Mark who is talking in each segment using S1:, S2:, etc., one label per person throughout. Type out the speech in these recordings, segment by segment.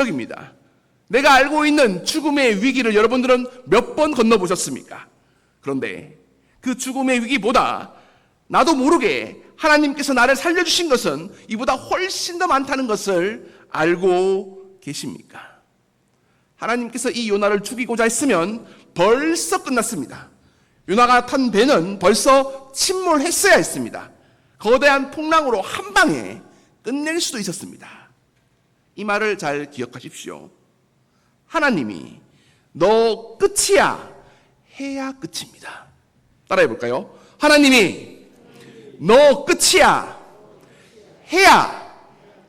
S1: 입니다. 내가 알고 있는 죽음의 위기를 여러분들은 몇 번 건너보셨습니까? 그런데 그 죽음의 위기보다 나도 모르게 하나님께서 나를 살려주신 것은 이보다 훨씬 더 많다는 것을 알고 계십니까? 하나님께서 이 요나를 죽이고자 했으면 벌써 끝났습니다. 요나가 탄 배는 벌써 침몰했어야 했습니다. 거대한 풍랑으로 한 방에 끝낼 수도 있었습니다. 이 말을 잘 기억하십시오. 하나님이 너 끝이야 해야 끝입니다. 따라해 볼까요? 하나님이 너 끝이야 해야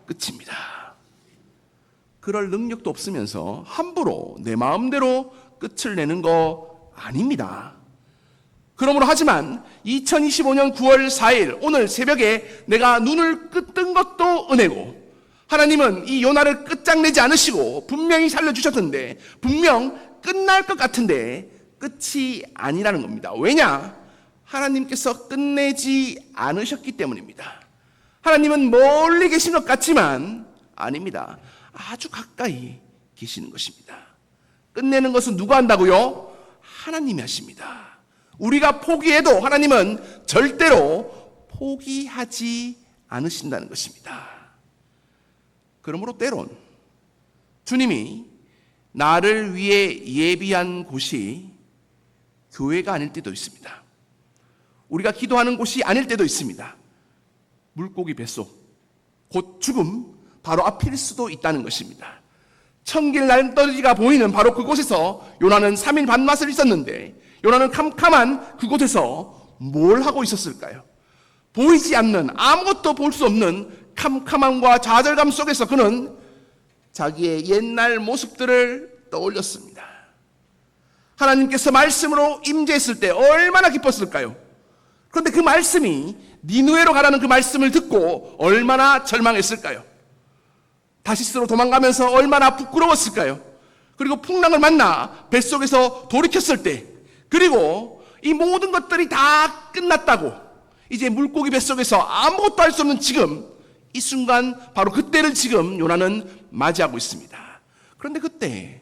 S1: 끝입니다. 그럴 능력도 없으면서 함부로 내 마음대로 끝을 내는 거 아닙니다. 그러므로 하지만 2025년 9월 4일 오늘 새벽에 내가 눈을 뜬 것도 은혜고, 하나님은 이 요나를 끝장내지 않으시고 분명히 살려주셨는데 분명 끝날 것 같은데 끝이 아니라는 겁니다. 왜냐? 하나님께서 끝내지 않으셨기 때문입니다. 하나님은 멀리 계신 것 같지만 아닙니다. 아주 가까이 계시는 것입니다. 끝내는 것은 누가 한다고요? 하나님이 하십니다. 우리가 포기해도 하나님은 절대로 포기하지 않으신다는 것입니다. 그러므로 때론 주님이 나를 위해 예비한 곳이 교회가 아닐 때도 있습니다. 우리가 기도하는 곳이 아닐 때도 있습니다. 물고기 뱃속, 곧 죽음 바로 앞일 수도 있다는 것입니다. 천길 날떨어지가 보이는 바로 그곳에서 요나는 3일 반맛을 있었는데, 요나는 캄캄한 그곳에서 뭘 하고 있었을까요? 보이지 않는, 아무것도 볼 수 없는 캄캄함과 좌절감 속에서 그는 자기의 옛날 모습들을 떠올렸습니다. 하나님께서 말씀으로 임재했을 때 얼마나 기뻤을까요? 그런데 그 말씀이 니느웨로 가라는 그 말씀을 듣고 얼마나 절망했을까요? 다시스로 도망가면서 얼마나 부끄러웠을까요? 그리고 풍랑을 만나 뱃속에서 돌이켰을 때, 그리고 이 모든 것들이 다 끝났다고 이제 물고기 뱃속에서 아무것도 할 수 없는 지금 이 순간, 바로 그때를 지금 요나는 맞이하고 있습니다. 그런데 그때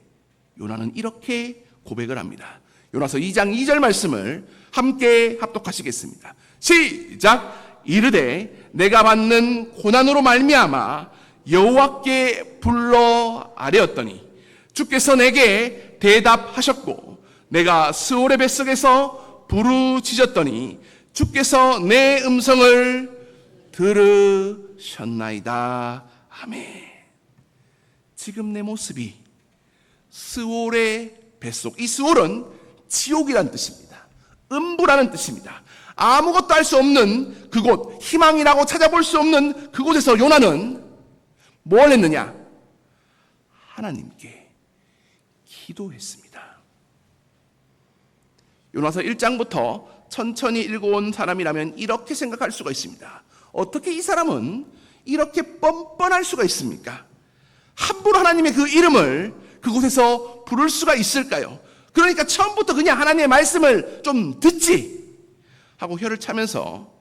S1: 요나는 이렇게 고백을 합니다. 요나서 2장 2절 말씀을 함께 합독하시겠습니다. 시작. 이르되 내가 받는 고난으로 말미암아 여호와께 불러 아뢰었더니 주께서 내게 대답하셨고, 내가 스올의 뱃속에서 부르짖었더니 주께서 내 음성을 들으셨나이다. 아멘. 지금 내 모습이 스올의 뱃속, 이 스올은 지옥이라는 뜻입니다. 음부라는 뜻입니다. 아무것도 할 수 없는 그곳, 희망이라고 찾아볼 수 없는 그곳에서 요나는 뭘 했느냐? 하나님께 기도했습니다. 요나서 1장부터 천천히 읽어온 사람이라면 이렇게 생각할 수가 있습니다. 어떻게 이 사람은 이렇게 뻔뻔할 수가 있습니까? 함부로 하나님의 그 이름을 그곳에서 부를 수가 있을까요? 그러니까 처음부터 그냥 하나님의 말씀을 좀 듣지 하고 혀를 차면서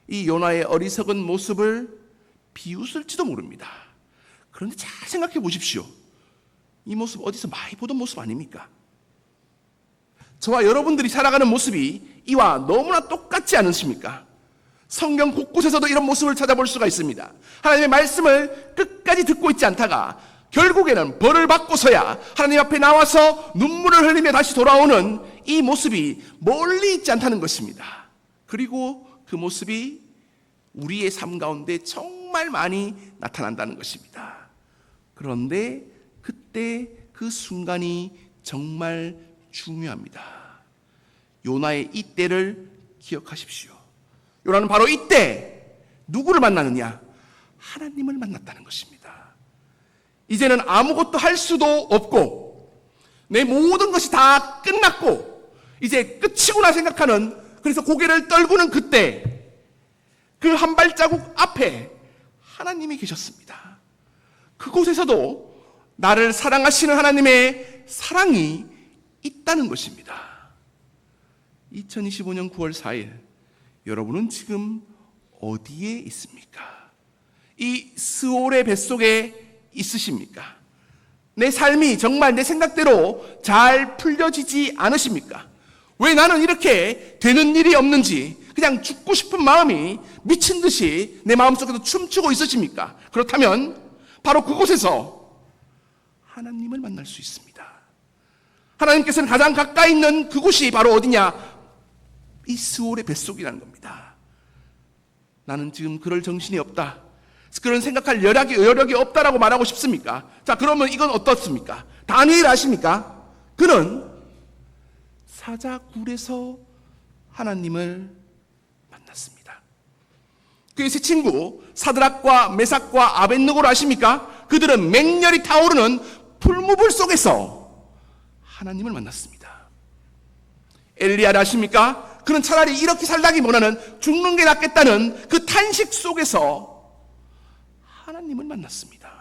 S1: 이 요나의 어리석은 모습을 비웃을지도 모릅니다. 그런데 잘 생각해 보십시오. 이 모습 어디서 많이 보던 모습 아닙니까? 저와 여러분들이 살아가는 모습이 이와 너무나 똑같지 않으십니까? 성경 곳곳에서도 이런 모습을 찾아볼 수가 있습니다. 하나님의 말씀을 끝까지 듣고 있지 않다가 결국에는 벌을 받고서야 하나님 앞에 나와서 눈물을 흘리며 다시 돌아오는 이 모습이 멀리 있지 않다는 것입니다. 그리고 그 모습이 우리의 삶 가운데 정말 많이 나타난다는 것입니다. 그런데 그때 그 순간이 정말 중요합니다. 요나의 이때를 기억하십시오. 요나는 바로 이때 누구를 만나느냐? 하나님을 만났다는 것입니다. 이제는 아무것도 할 수도 없고 내 모든 것이 다 끝났고 이제 끝이구나 생각하는, 그래서 고개를 떨구는 그때 그 한 발자국 앞에 하나님이 계셨습니다. 그곳에서도 나를 사랑하시는 하나님의 사랑이 있다는 것입니다. 2025년 9월 4일 여러분은 지금 어디에 있습니까? 이 스올의 뱃속에 있으십니까? 내 삶이 정말 내 생각대로 잘 풀려지지 않으십니까? 왜 나는 이렇게 되는 일이 없는지 그냥 죽고 싶은 마음이 미친 듯이 내 마음속에서 춤추고 있으십니까? 그렇다면 바로 그곳에서 하나님을 만날 수 있습니다. 하나님께서는 가장 가까이 있는 그곳이 바로 어디냐? 이 스올의 뱃속이라는 겁니다. 나는 지금 그럴 정신이 없다, 그런 생각할 여력이 없다라고 말하고 싶습니까? 자, 그러면 이건 어떻습니까? 다니엘 아십니까? 그는 사자굴에서 하나님을 만났습니다. 그의 세 친구 사드락과 메삭과 아벳느고를 아십니까? 그들은 맹렬히 타오르는 풀무불 속에서 하나님을 만났습니다. 엘리야를 아십니까? 그는 차라리 이렇게 살다기보다는 죽는 게 낫겠다는 그 탄식 속에서 하나님을 만났습니다.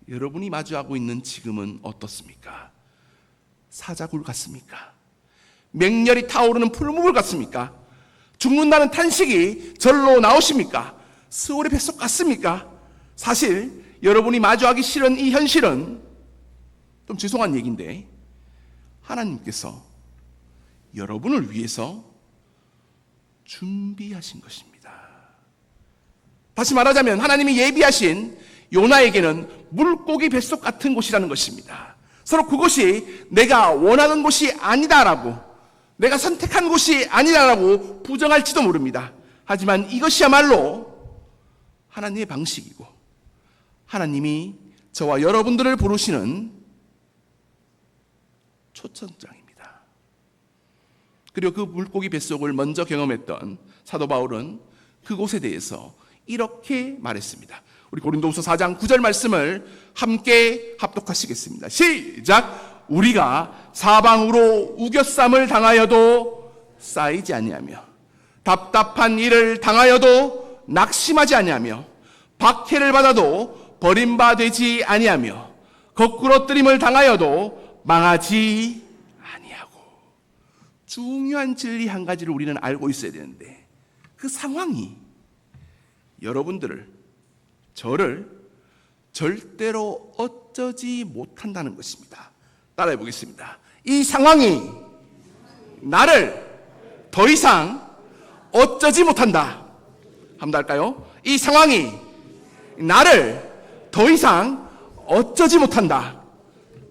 S1: 여러분이 마주하고 있는 지금은 어떻습니까? 사자굴 같습니까? 맹렬히 타오르는 풀무불 같습니까? 죽는다는 탄식이 절로 나오십니까? 스올의 뱃속 같습니까? 사실 여러분이 마주하기 싫은 이 현실은 좀 죄송한 얘기인데 하나님께서 여러분을 위해서 준비하신 것입니다. 다시 말하자면 하나님이 예비하신 요나에게는 물고기 뱃속 같은 곳이라는 것입니다. 서로 그곳이 내가 원하는 곳이 아니다라고, 내가 선택한 곳이 아니다라고 부정할지도 모릅니다. 하지만 이것이야말로 하나님의 방식이고 하나님이 저와 여러분들을 부르시는 초청장입니다. 그리고 그 물고기 뱃속을 먼저 경험했던 사도 바울은 그곳에 대해서 이렇게 말했습니다. 우리 고린도후서 4장 9절 말씀을 함께 합독하시겠습니다. 시작! 우리가 사방으로 우겨쌈을 당하여도 쌓이지 아니하며 답답한 일을 당하여도 낙심하지 아니하며 박해를 받아도 버림받지 아니하며 거꾸러뜨림을 당하여도 망하지 아니하고. 중요한 진리 한 가지를 우리는 알고 있어야 되는데 그 상황이 여러분들을, 저를 절대로 어쩌지 못한다는 것입니다. 따라해 보겠습니다. 이 상황이 나를 더 이상 어쩌지 못한다. 한번 더 할까요? 이 상황이 나를 더 이상 어쩌지 못한다.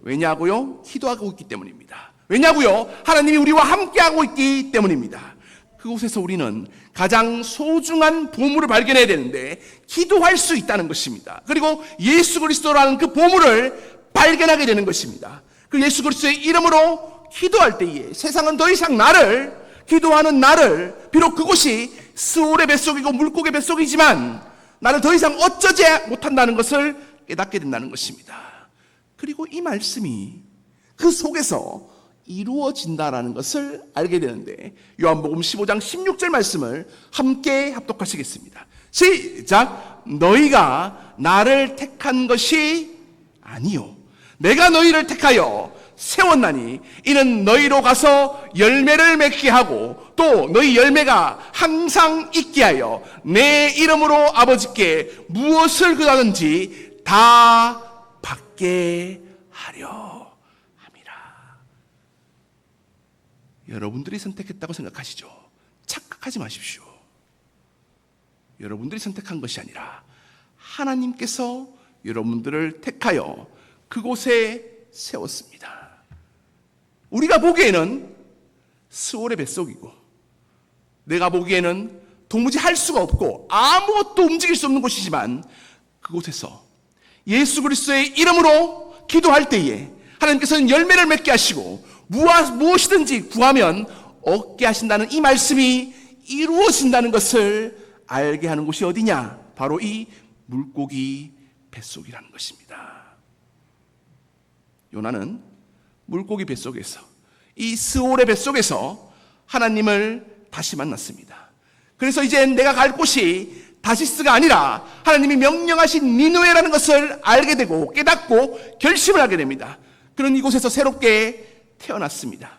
S1: 왜냐고요? 기도하고 있기 때문입니다. 왜냐고요? 하나님이 우리와 함께하고 있기 때문입니다. 그곳에서 우리는 가장 소중한 보물을 발견해야 되는데 기도할 수 있다는 것입니다. 그리고 예수 그리스도라는 그 보물을 발견하게 되는 것입니다. 그 예수 그리스도의 이름으로 기도할 때에 세상은 더 이상 나를, 기도하는 나를, 비록 그곳이 스올의 뱃속이고 물고기 뱃속이지만 나를 더 이상 어쩌지 못한다는 것을 깨닫게 된다는 것입니다. 그리고 이 말씀이 그 속에서 이루어진다라는 것을 알게 되는데 요한복음 15장 16절 말씀을 함께 합독하시겠습니다. 시작! 너희가 나를 택한 것이 아니요 내가 너희를 택하여 세웠나니 이는 너희로 가서 열매를 맺게 하고 또 너희 열매가 항상 있게 하여 내 이름으로 아버지께 무엇을 구하든지 다 받게 하려. 여러분들이 선택했다고 생각하시죠? 착각하지 마십시오. 여러분들이 선택한 것이 아니라 하나님께서 여러분들을 택하여 그곳에 세웠습니다. 우리가 보기에는 스올의 뱃속이고 내가 보기에는 도무지 할 수가 없고 아무것도 움직일 수 없는 곳이지만 그곳에서 예수 그리스도의 이름으로 기도할 때에 하나님께서는 열매를 맺게 하시고 무엇이든지 구하면 얻게 하신다는 이 말씀이 이루어진다는 것을 알게 하는 곳이 어디냐? 바로 이 물고기 뱃속이라는 것입니다. 요나는 물고기 뱃속에서, 이 스올의 뱃속에서 하나님을 다시 만났습니다. 그래서 이제 내가 갈 곳이 다시스가 아니라 하나님이 명령하신 니느웨라는 것을 알게 되고 깨닫고 결심을 하게 됩니다. 그런 이곳에서 새롭게 태어났습니다.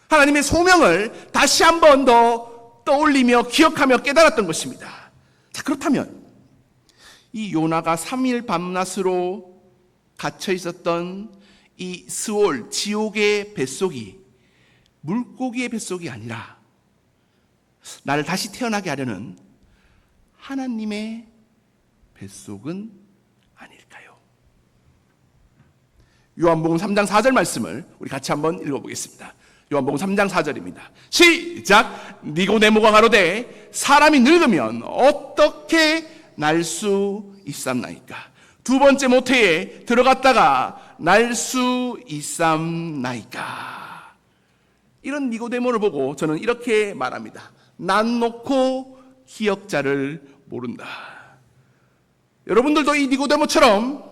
S1: 하나님의 소명을 다시 한 번 더 떠올리며 기억하며 깨달았던 것입니다. 자, 그렇다면 이 요나가 3일 밤낮으로 갇혀 있었던 이 스올, 지옥의 뱃속이 물고기의 뱃속이 아니라 나를 다시 태어나게 하려는 하나님의 뱃속은 아닐까요? 요한복음 3장 4절 말씀을 우리 같이 한번 읽어보겠습니다. 요한복음 3장 4절입니다. 시작! 니고데모가 가로되 사람이 늙으면 어떻게 날 수 있삼나이까? 두 번째 모태에 들어갔다가 날 수 있삼나이까? 이런 니고데모를 보고 저는 이렇게 말합니다. 난 놓고 기억자를 모른다. 여러분들도 이 니고데모처럼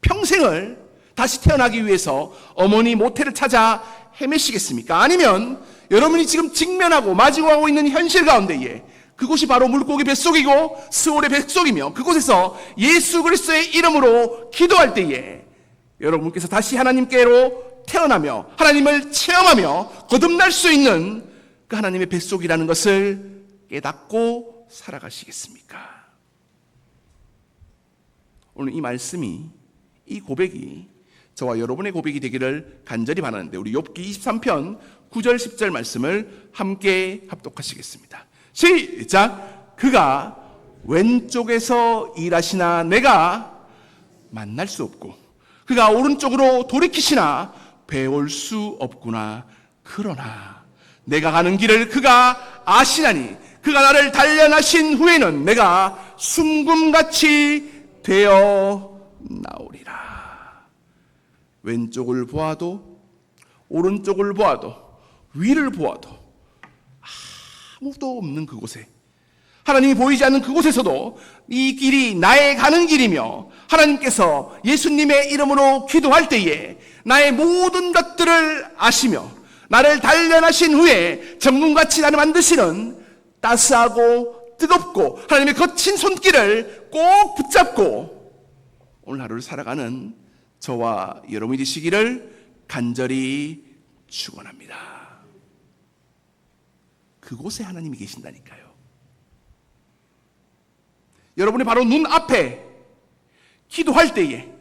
S1: 평생을 다시 태어나기 위해서 어머니 모태를 찾아 헤매시겠습니까? 아니면 여러분이 지금 직면하고 마주하고 있는 현실 가운데에 그곳이 바로 물고기 뱃속이고 스올의 뱃속이며 그곳에서 예수 그리스도의 이름으로 기도할 때에 여러분께서 다시 하나님께로 태어나며 하나님을 체험하며 거듭날 수 있는 그 하나님의 뱃속이라는 것을 깨닫고 살아가시겠습니까? 오늘 이 말씀이, 이 고백이 저와 여러분의 고백이 되기를 간절히 바라는데 우리 욥기 23편 9절 10절 말씀을 함께 합독하시겠습니다. 시작! 그가 왼쪽에서 일하시나 내가 만날 수 없고 그가 오른쪽으로 돌이키시나 배울 수 없구나. 그러나 내가 가는 길을 그가 아시나니 그가 나를 단련하신 후에는 내가 순금같이 되어 나오리라. 왼쪽을 보아도 오른쪽을 보아도 위를 보아도 아무도 없는 그곳에, 하나님이 보이지 않는 그곳에서도 이 길이 나의 가는 길이며 하나님께서 예수님의 이름으로 기도할 때에 나의 모든 것들을 아시며 나를 단련하신 후에 정금같이 나를 만드시는 따스하고 뜨겁고 하나님의 거친 손길을 꼭 붙잡고 오늘 하루를 살아가는 저와 여러분이 되시기를 간절히 축원합니다. 그곳에 하나님이 계신다니까요. 여러분이 바로 눈앞에 기도할 때에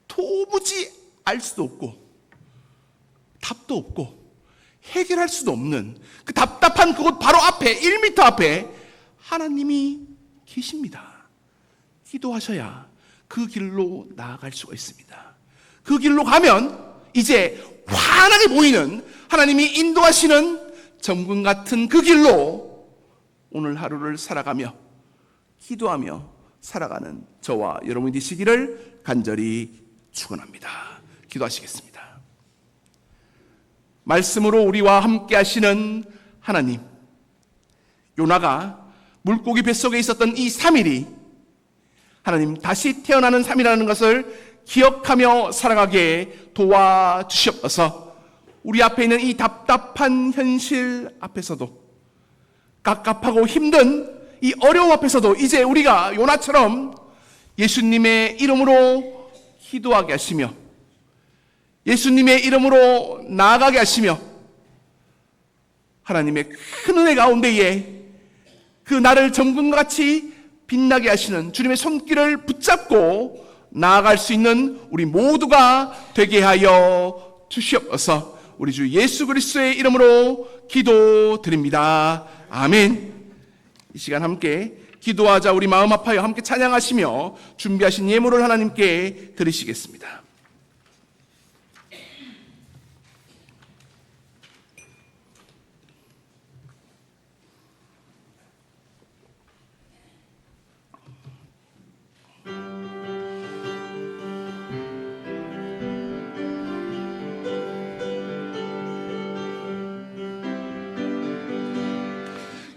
S1: 도무지 알 수도 없고 답도 없고 해결할 수도 없는 그 답답한 그곳 바로 앞에 1m 앞에 하나님이 계십니다. 기도하셔야 그 길로 나아갈 수가 있습니다. 그 길로 가면 이제 환하게 보이는 하나님이 인도하시는 정금 같은 그 길로 오늘 하루를 살아가며 기도하며 살아가는 저와 여러분이 되시기를 간절히 축원합니다. 기도하시겠습니다. 말씀으로 우리와 함께 하시는 하나님, 요나가 물고기 뱃속에 있었던 이 3일이 하나님 다시 태어나는 3일이라는 것을 기억하며 살아가게 도와주시옵소서. 우리 앞에 있는 이 답답한 현실 앞에서도 갑갑하고 힘든 이 어려움 앞에서도 이제 우리가 요나처럼 예수님의 이름으로 기도하게 하시며 예수님의 이름으로 나아가게 하시며 하나님의 큰 은혜 가운데에 그 나를 정금같이 빛나게 하시는 주님의 손길을 붙잡고 나아갈 수 있는 우리 모두가 되게 하여 주시옵소서. 우리 주 예수 그리스도의 이름으로 기도드립니다. 아멘. 이 시간 함께 기도하자. 우리 마음 아파요 함께 찬양하시며 준비하신 예물을 하나님께 드리시겠습니다.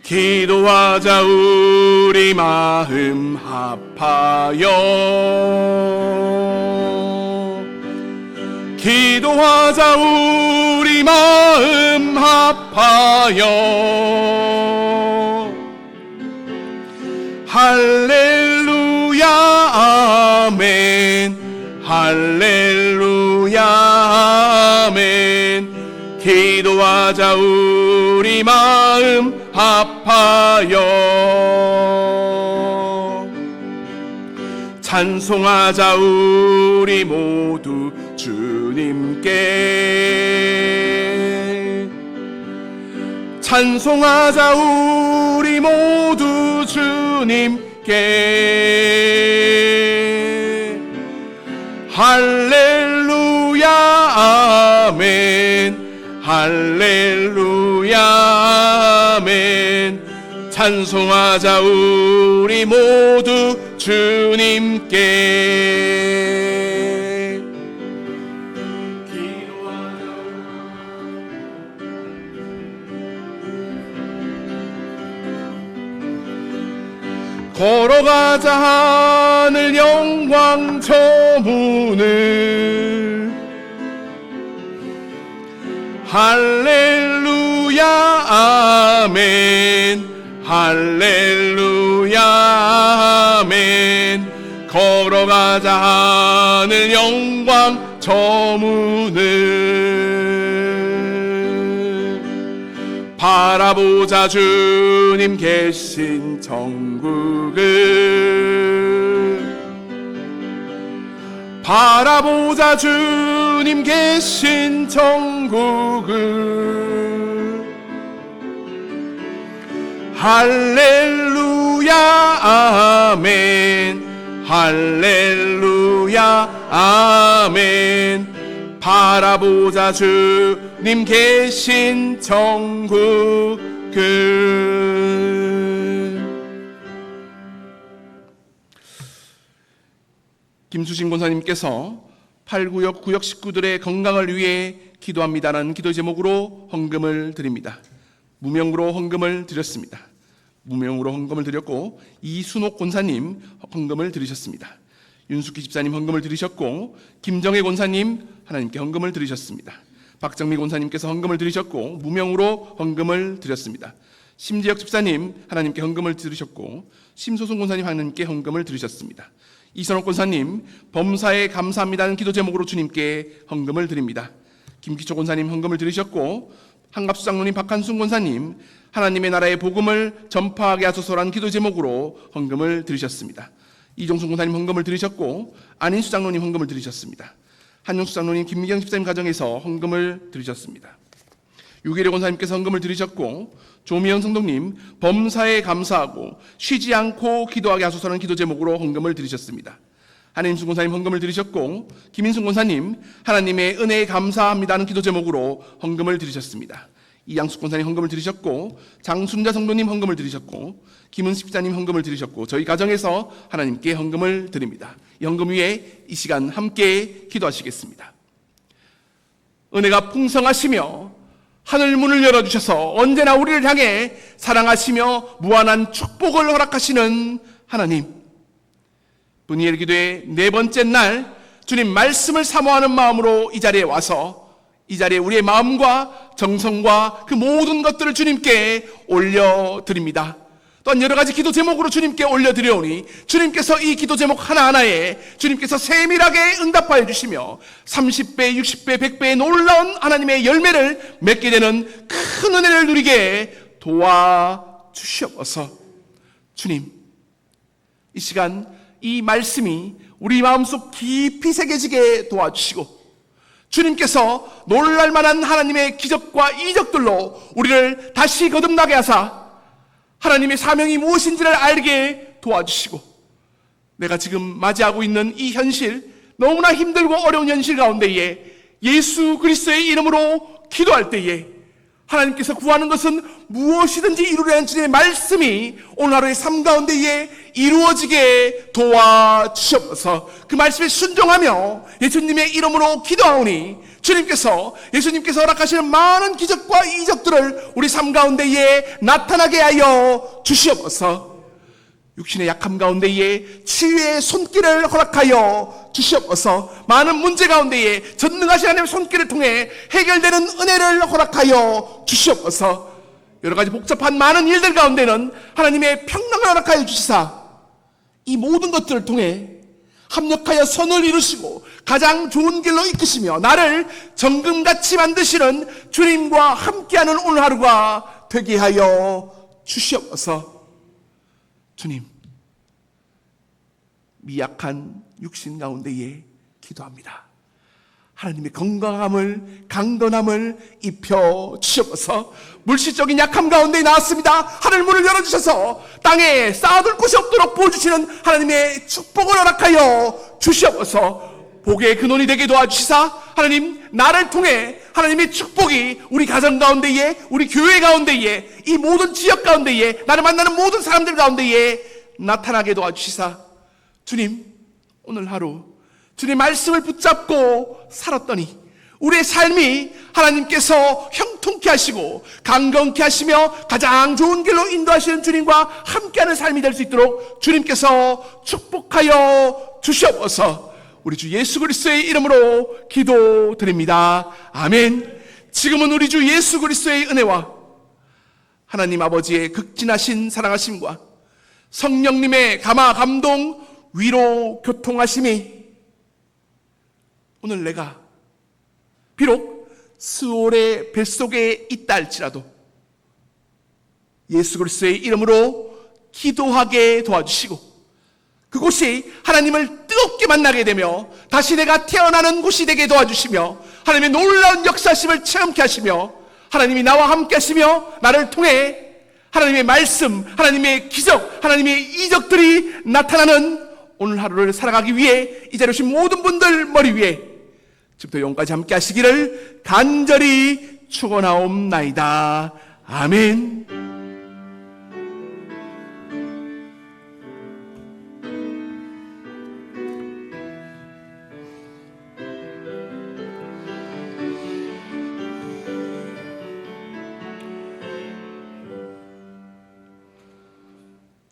S1: 기도하자 우리 마음 합하여 기도하자 우리 마음 합하여 할렐루야 아멘 할렐루야 아멘 기도하자 우리 마음 합하여 찬송하자 우리 모두 주님께. 찬송하자 우리 모두 주님께. 할렐루야 아멘. 할렐루야 아멘. 찬송하자 우리 모두 주님께. 걸어가자 하늘 영광 저 문을. 할렐루야 아멘. 할렐루야 아멘. 걸어가자 하늘 영광 저 문을. 바라보자 주님 계신 천국을. 바라보자 주님 계신 천국을. 할렐루야 아멘. 할렐루야 아멘. 바라보자 주님 계신 천국을. 김수진 권사님께서 8구역 구역 식구들의 건강을 위해 기도합니다라는 기도 제목으로 헌금을 드립니다. 무명으로 헌금을 드렸습니다. 무명으로 헌금을 드렸고, 이순옥 권사님 헌금을 드리셨습니다. 윤숙희 집사님 헌금을 드리셨고, 김정혜 권사님 하나님께 헌금을 드리셨습니다. 박정미 권사님께서 헌금을 드리셨고, 무명으로 헌금을 드렸습니다. 심지혁 집사님 하나님께 헌금을 드리셨고, 심소순 권사님 하나님께 헌금을 드리셨습니다. 이선옥 권사님 범사에 감사합니다는 기도 제목으로 주님께 헌금을 드립니다. 김기초 권사님 헌금을 드리셨고, 한갑수 장로님, 박한순 권사님 하나님의 나라의 복음을 전파하게 하소서라는 기도 제목으로 헌금을 드리셨습니다. 이종순 권사님 헌금을 드리셨고, 안인수 장로님 헌금을 드리셨습니다. 한용수 장로님, 김미경 집사님 가정에서 헌금을 드리셨습니다. 유계려 권사님께서 헌금을 드리셨고, 조미영 성도님 범사에 감사하고 쉬지 않고 기도하게 하소서라는 기도 제목으로 헌금을 드리셨습니다. 한임순 권사님 헌금을 드리셨고, 김인순 권사님 하나님의 은혜에 감사합니다는 기도 제목으로 헌금을 드리셨습니다. 이양숙 권사님 헌금을 드리셨고, 장순자 성도님 헌금을 드리셨고, 김은식 집사님 헌금을 드리셨고, 저희 가정에서 하나님께 헌금을 드립니다. 이 헌금 위에 이 시간 함께 기도하시겠습니다. 은혜가 풍성하시며 하늘 문을 열어주셔서 언제나 우리를 향해 사랑하시며 무한한 축복을 허락하시는 하나님, 문의의 기도의 네 번째 날 주님 말씀을 사모하는 마음으로 이 자리에 와서 이 자리에 우리의 마음과 정성과 그 모든 것들을 주님께 올려드립니다. 또한 여러 가지 기도 제목으로 주님께 올려드려오니 주님께서 이 기도 제목 하나하나에 주님께서 세밀하게 응답하여 주시며 30배, 60배, 100배의 놀라운 하나님의 열매를 맺게 되는 큰 은혜를 누리게 도와주시옵소서. 주님, 이 시간 이 말씀이 우리 마음속 깊이 새겨지게 도와주시고, 주님께서 놀랄만한 하나님의 기적과 이적들로 우리를 다시 거듭나게 하사 하나님의 사명이 무엇인지를 알게 도와주시고, 내가 지금 맞이하고 있는 이 현실, 너무나 힘들고 어려운 현실 가운데에 예수 그리스도의 이름으로 기도할 때에 하나님께서 구하는 것은 무엇이든지 이루려는 주님의 말씀이 오늘 하루의 삶 가운데에 이루어지게 도와주시옵소서. 그 말씀에 순종하며 예수님의 이름으로 기도하오니 주님께서 예수님께서 허락하시는 많은 기적과 이적들을 우리 삶 가운데에 나타나게 하여 주시옵소서. 육신의 약함 가운데에 치유의 손길을 허락하여 주시옵소서. 많은 문제 가운데에 전능하신 하나님의 손길을 통해 해결되는 은혜를 허락하여 주시옵소서. 여러 가지 복잡한 많은 일들 가운데는 하나님의 평강을 허락하여 주시사 이 모든 것들을 통해 합력하여 선을 이루시고 가장 좋은 길로 이끄시며 나를 정금같이 만드시는 주님과 함께하는 오늘 하루가 되게 하여 주시옵소서. 주님, 미약한 육신 가운데에 기도합니다. 하나님의 건강함을, 강건함을 입혀 주셔서 물질적인 약함 가운데 나왔습니다. 하늘 문을 열어주셔서 땅에 쌓아둘 곳이 없도록 부어주시는 하나님의 축복을 허락하여 주셔서 복의 근원이 되게 도와주시사 하나님, 나를 통해 하나님의 축복이 우리 가정 가운데에, 우리 교회 가운데에, 이 모든 지역 가운데에, 나를 만나는 모든 사람들 가운데에 나타나게 도와주시사 주님, 오늘 하루 주님의 말씀을 붙잡고 살았더니 우리의 삶이 하나님께서 형통케 하시고 강건케 하시며 가장 좋은 길로 인도하시는 주님과 함께하는 삶이 될 수 있도록 주님께서 축복하여 주시옵소서. 우리 주 예수 그리스도의 이름으로 기도드립니다. 아멘. 지금은 우리 주 예수 그리스도의 은혜와 하나님 아버지의 극진하신 사랑하심과 성령님의 감화 감동 위로 교통하심이 오늘 내가 비록 스올의 뱃속에 있다 할지라도 예수 그리스도의 이름으로 기도하게 도와주시고 그곳이 하나님을 뜨겁게 만나게 되며 다시 내가 태어나는 곳이 되게 도와주시며 하나님의 놀라운 역사심을 체험케 하시며 하나님이 나와 함께 하시며 나를 통해 하나님의 말씀, 하나님의 기적, 하나님의 이적들이 나타나는 오늘 하루를 살아가기 위해 이 자리에 오신 모든 분들 머리 위에 지금부터 영까지 함께 하시기를 간절히 축원하옵나이다. 아멘.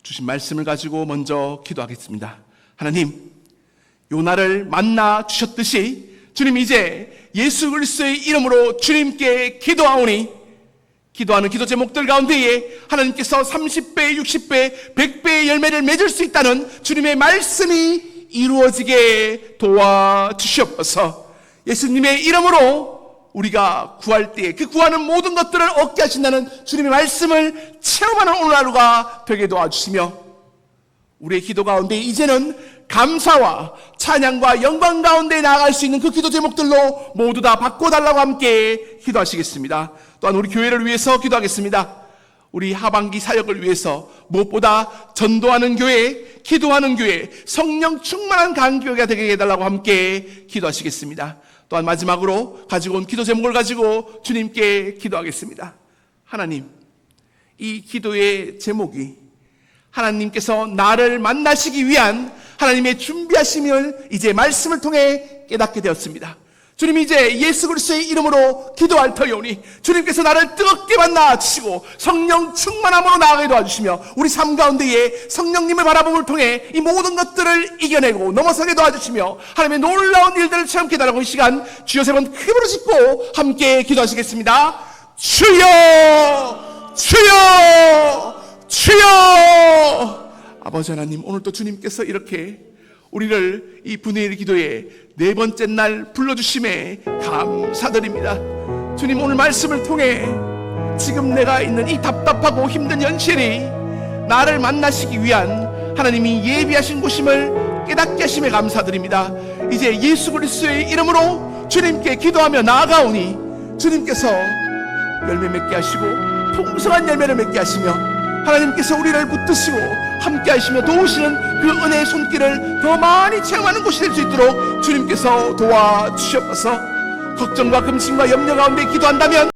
S1: 주신 말씀을 가지고 먼저 기도하겠습니다. 하나님, 요나를 만나 주셨듯이 주님, 이제 예수 그리스도의 이름으로 주님께 기도하오니 기도하는 기도 제목들 가운데에 하나님께서 30배, 60배, 100배의 열매를 맺을 수 있다는 주님의 말씀이 이루어지게 도와주시옵소서. 예수님의 이름으로 우리가 구할 때에 그 구하는 모든 것들을 얻게 하신다는 주님의 말씀을 체험하는 오늘 하루가 되게 도와주시며 우리의 기도 가운데 이제는 감사와 찬양과 영광 가운데 나아갈 수 있는 그 기도 제목들로 모두 다 바꿔달라고 함께 기도하시겠습니다. 또한 우리 교회를 위해서 기도하겠습니다. 우리 하반기 사역을 위해서 무엇보다 전도하는 교회, 기도하는 교회, 성령 충만한 강교회가 되게 해달라고 함께 기도하시겠습니다. 또한 마지막으로 가지고 온 기도 제목을 가지고 주님께 기도하겠습니다. 하나님, 이 기도의 제목이 하나님께서 나를 만나시기 위한 하나님의 준비하심을 이제 말씀을 통해 깨닫게 되었습니다. 주님, 이제 예수 그리스도의 이름으로 기도할 터이오니 주님께서 나를 뜨겁게 만나 주시고 성령 충만함으로 나아가게 도와주시며 우리 삶 가운데에 성령님을 바라봄을 통해 이 모든 것들을 이겨내고 넘어서게 도와주시며 하나님의 놀라운 일들을 체험케 해달라고 이 시간 주여 세 번 크게 부르짖고 함께 기도하시겠습니다. 주여, 주여, 주여. 아버지 하나님, 오늘도 주님께서 이렇게 우리를 이 분의 일 기도에 네 번째 날 불러주심에 감사드립니다. 주님, 오늘 말씀을 통해 지금 내가 있는 이 답답하고 힘든 현실이 나를 만나시기 위한 하나님이 예비하신 곳임을 깨닫게 하심에 감사드립니다. 이제 예수 그리스도의 이름으로 주님께 기도하며 나아가오니 주님께서 열매 맺게 하시고 풍성한 열매를 맺게 하시며 하나님께서 우리를 붙드시고 함께 하시며 도우시는 그 은혜의 손길을 더 많이 체험하는 곳이 될 수 있도록 주님께서 도와주시옵소서. 걱정과 근심과 염려 가운데 기도한다면